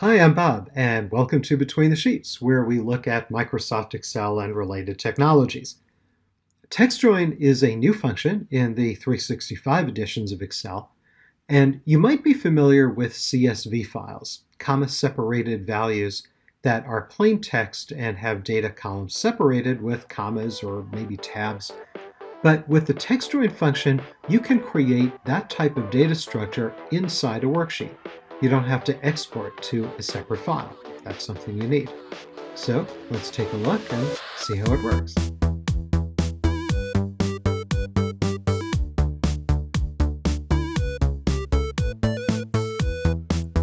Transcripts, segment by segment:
Hi, I'm Bob, and welcome to Between the Sheets, where we look at Microsoft Excel and related technologies. Textjoin is a new function in the 365 editions of Excel, and you might be familiar with CSV files, comma-separated values that are plain text and have data columns separated with commas or maybe tabs. But with the Textjoin function, you can create that type of data structure inside a worksheet. You don't have to export to a separate file if that's something you need. So let's take a look and see how it works.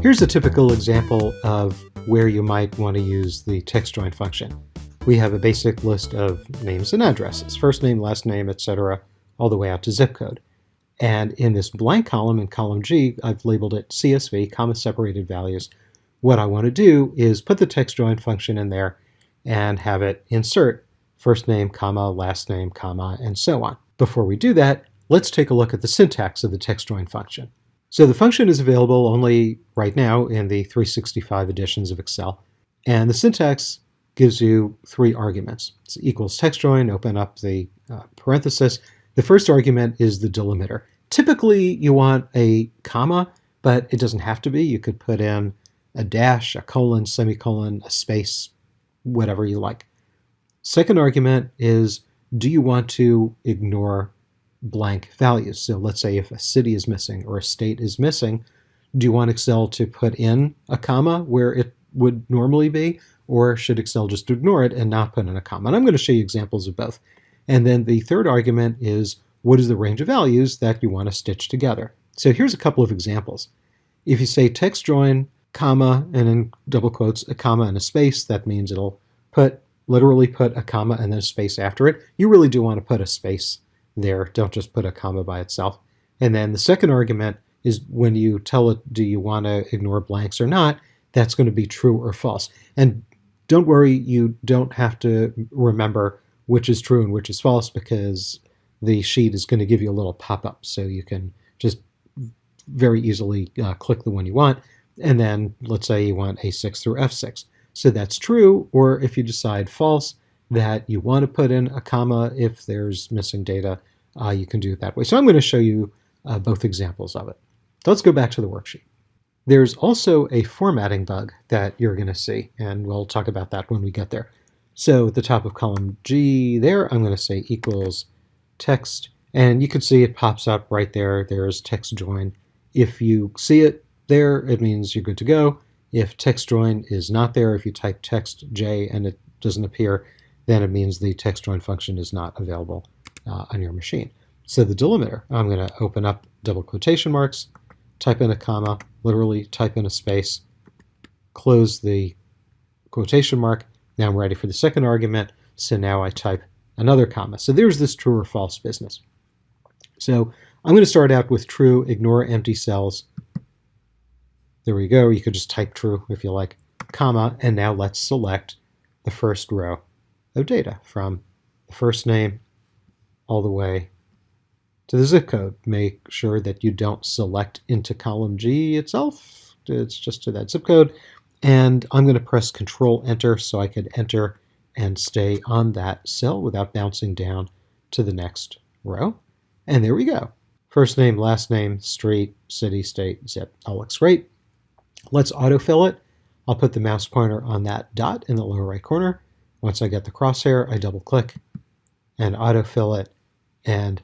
Here's a typical example of where you might want to use the Textjoin function. We have a basic list of names and addresses, first name, last name, etc., all the way out to zip code. And in this blank column, in column G, I've labeled it CSV, comma-separated values. What I want to do is put the Textjoin function in there and have it insert first name, comma, last name, comma, and so on. Before we do that, let's take a look at the syntax of the Textjoin function. So the function is available only right now in the 365 editions of Excel. And the syntax gives you three arguments. It's equals Textjoin, open up the parenthesis. The first argument is the delimiter. Typically, you want a comma, but it doesn't have to be. You could put in a dash, a colon, semicolon, a space, whatever you like. Second argument is, do you want to ignore blank values? So let's say if a city is missing or a state is missing, do you want Excel to put in a comma where it would normally be, or should Excel just ignore it and not put in a comma? And I'm going to show you examples of both. And then the third argument is, what is the range of values that you want to stitch together? So here's a couple of examples. If you say Textjoin, comma, and in double quotes, a comma and a space, that means it'll literally put a comma and then a space after it. You really do want to put a space there. Don't just put a comma by itself. And then the second argument is when you tell it, do you want to ignore blanks or not, that's going to be true or false. And don't worry, you don't have to remember which is true and which is false, because the sheet is going to give you a little pop-up, so you can just very easily click the one you want. And then let's say you want A6 through F6. So that's true, or if you decide false, that you want to put in a comma if there's missing data, you can do it that way. So I'm going to show you both examples of it. So let's go back to the worksheet. There's also a formatting bug that you're going to see, and we'll talk about that when we get there. So at the top of column G there, I'm going to say equals text, and you can see it pops up right there. There's Textjoin. If you see it there, it means you're good to go. If Textjoin is not there, if you type text J and it doesn't appear, then it means the Textjoin function is not available on your machine. So the delimiter, I'm going to open up double quotation marks, type in a comma, literally type in a space, close the quotation mark. Now I'm ready for the second argument, so now I type another comma. So there's this true or false business. So I'm going to start out with true, ignore empty cells. There we go. You could just type true if you like, comma, and now let's select the first row of data from the first name all the way to the zip code. Make sure that you don't select into column G itself. It's just to that zip code. And I'm going to press Control Enter so I could enter and stay on that cell without bouncing down to the next row. And there we go. First name, last name, street, city, state, zip. All looks great. Let's autofill it. I'll put the mouse pointer on that dot in the lower right corner. Once I get the crosshair, I double click and autofill it. And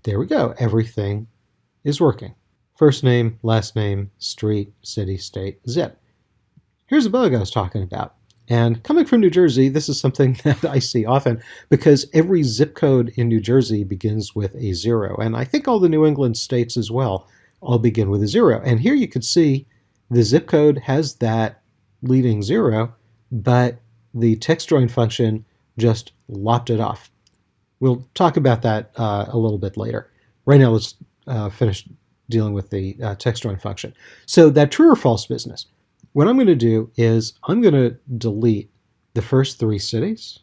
there we go. Everything is working. First name, last name, street, city, state, zip. Here's a bug I was talking about. And coming from New Jersey, this is something that I see often because every zip code in New Jersey begins with a 0. And I think all the New England states as well all begin with a 0. And here you can see the zip code has that leading 0, but the Textjoin function just lopped it off. We'll talk about that a little bit later. Right now, let's finish dealing with the Textjoin function. So that true or false business. What I'm going to do is I'm going to delete the first 3 cities,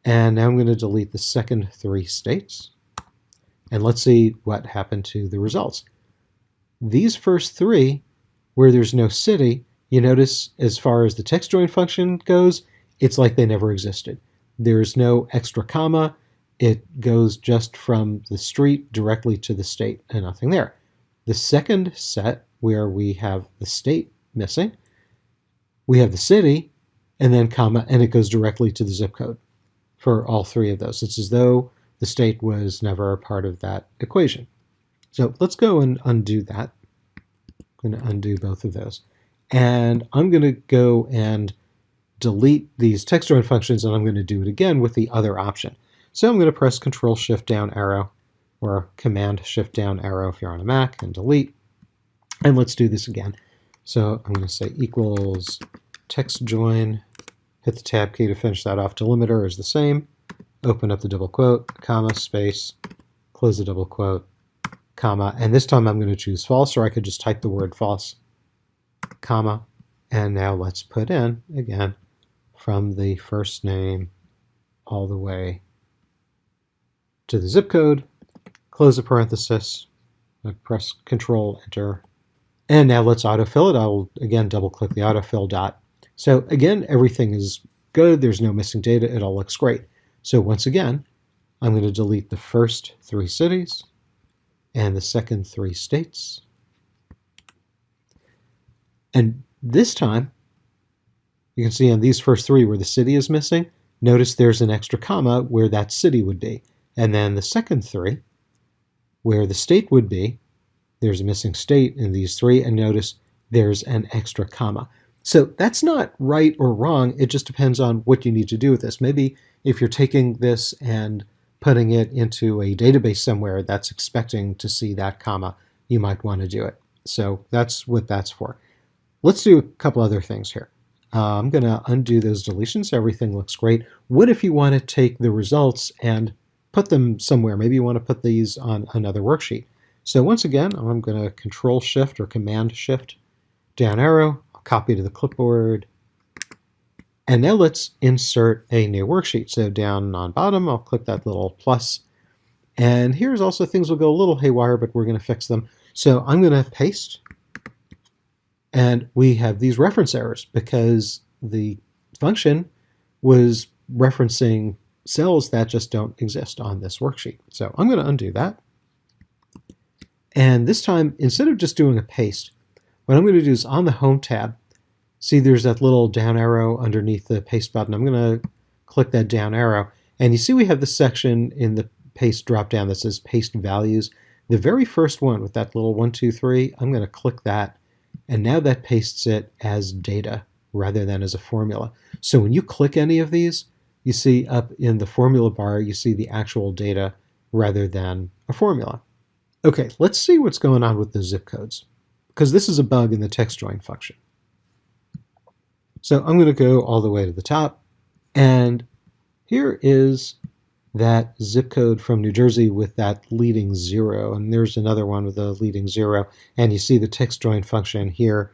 and now I'm going to delete the second 3 states, and let's see what happened to the results. These first 3 where there's no city, you notice as far as the Textjoin function goes, it's like they never existed. There's no extra comma. It goes just from the street directly to the state and nothing there. The second set, where we have the state missing, we have the city, and then comma, and it goes directly to the zip code for all three of those. It's as though the state was never a part of that equation. So let's go and undo that. I'm going to undo both of those. And I'm going to go and delete these Textjoin functions, and I'm going to do it again with the other option. So I'm going to press Control-Shift-Down arrow, or Command-Shift-Down arrow if you're on a Mac, and delete. And let's do this again. So I'm going to say equals Textjoin, hit the tab key to finish that off. Delimiter is the same. Open up the double quote, comma, space, close the double quote, comma, and this time I'm going to choose false, or I could just type the word false, comma, and now let's put in, again, from the first name all the way to the zip code, close the parenthesis, I press Control, Enter, and now let's autofill it. I'll, again, double-click the autofill dot. So again, everything is good. There's no missing data. It all looks great. So once again, I'm going to delete the first 3 cities and the second 3 states. And this time, you can see on these first 3 where the city is missing, notice there's an extra comma where that city would be. And then the second 3, where the state would be, there's a missing state in these 3, and notice there's an extra comma. So that's not right or wrong. It just depends on what you need to do with this. Maybe if you're taking this and putting it into a database somewhere that's expecting to see that comma, you might want to do it. So that's what that's for. Let's do a couple other things here. I'm going to undo those deletions. Everything looks great. What if you want to take the results and put them somewhere? Maybe you want to put these on another worksheet. So once again, I'm going to Control-Shift or Command-Shift down arrow, copy to the clipboard, and now let's insert a new worksheet. So down on bottom, I'll click that little plus, and here's also things will go a little haywire, but we're going to fix them. So I'm going to paste, and we have these reference errors because the function was referencing cells that just don't exist on this worksheet. So I'm going to undo that. And this time, instead of just doing a paste, what I'm going to do is on the Home tab, see there's that little down arrow underneath the paste button. I'm going to click that down arrow, and you see we have this section in the paste dropdown that says paste values. The very first one with that little 1, 2, 3, I'm going to click that, and now that pastes it as data rather than as a formula. So when you click any of these, you see up in the formula bar, you see the actual data rather than a formula. Okay, let's see what's going on with the zip codes, because this is a bug in the Textjoin function. So I'm going to go all the way to the top, and here is that zip code from New Jersey with that leading 0, and there's another one with a leading 0, and you see the Textjoin function here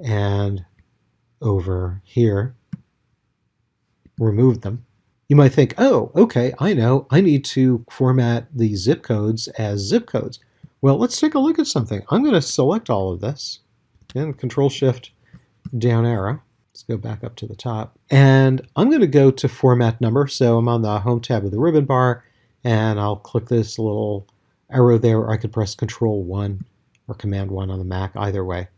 and over here. Remove them. You might think, oh, okay, I know, I need to format the zip codes as zip codes. Well, let's take a look at something. I'm going to select all of this, and Control-Shift down arrow. Let's go back up to the top. And I'm going to go to Format Number. So I'm on the Home tab of the ribbon bar, and I'll click this little arrow there, or I could press Control-1 or Command-1 on the Mac, either way.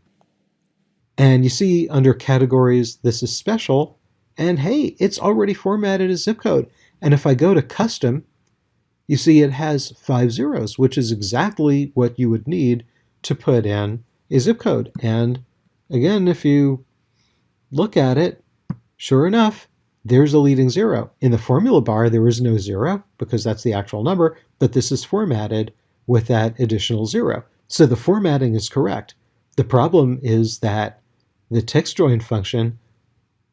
And you see under Categories, this is Special, and hey, it's already formatted as zip code. And if I go to Custom, you see it has 5 zeros, which is exactly what you would need to put in a zip code. And again, if you look at it, sure enough, there's a leading 0. In the formula bar, there is no 0 because that's the actual number, but this is formatted with that additional 0. So the formatting is correct. The problem is that the Textjoin function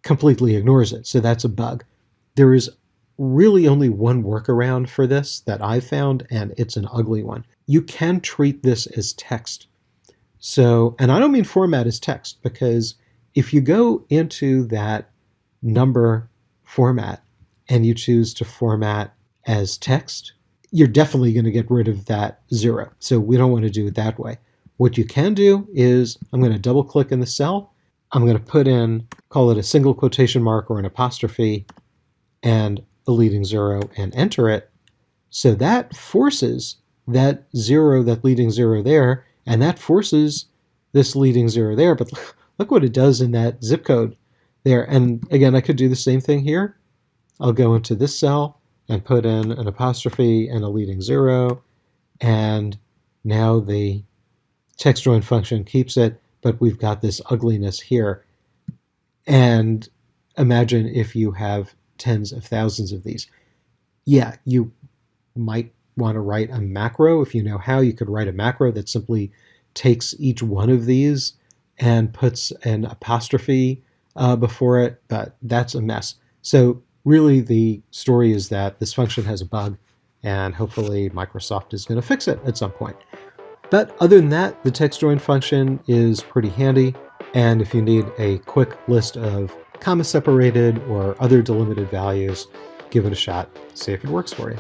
completely ignores it, so that's a bug. There is really only one workaround for this that I've found, and it's an ugly one. You can treat this as text. So, and I don't mean format as text, because if you go into that number format and you choose to format as text, you're definitely going to get rid of that 0. So we don't want to do it that way. What you can do is I'm going to double click in the cell. I'm going to put in, call it a single quotation mark or an apostrophe, and a leading zero, and enter it. So that forces that zero, that leading zero there, and that forces this leading zero there. But look what it does in that zip code there. And again, I could do the same thing here. I'll go into this cell and put in an apostrophe and a leading zero. And now the Textjoin function keeps it, but we've got this ugliness here. And imagine if you have tens of thousands of these. Yeah, you might want to write a macro. If you know how, you could write a macro that simply takes each one of these and puts an apostrophe before it, but that's a mess. So really the story is that this function has a bug, and hopefully Microsoft is going to fix it at some point. But other than that, the Textjoin function is pretty handy, and if you need a quick list of comma-separated or other delimited values, give it a shot, see if it works for you.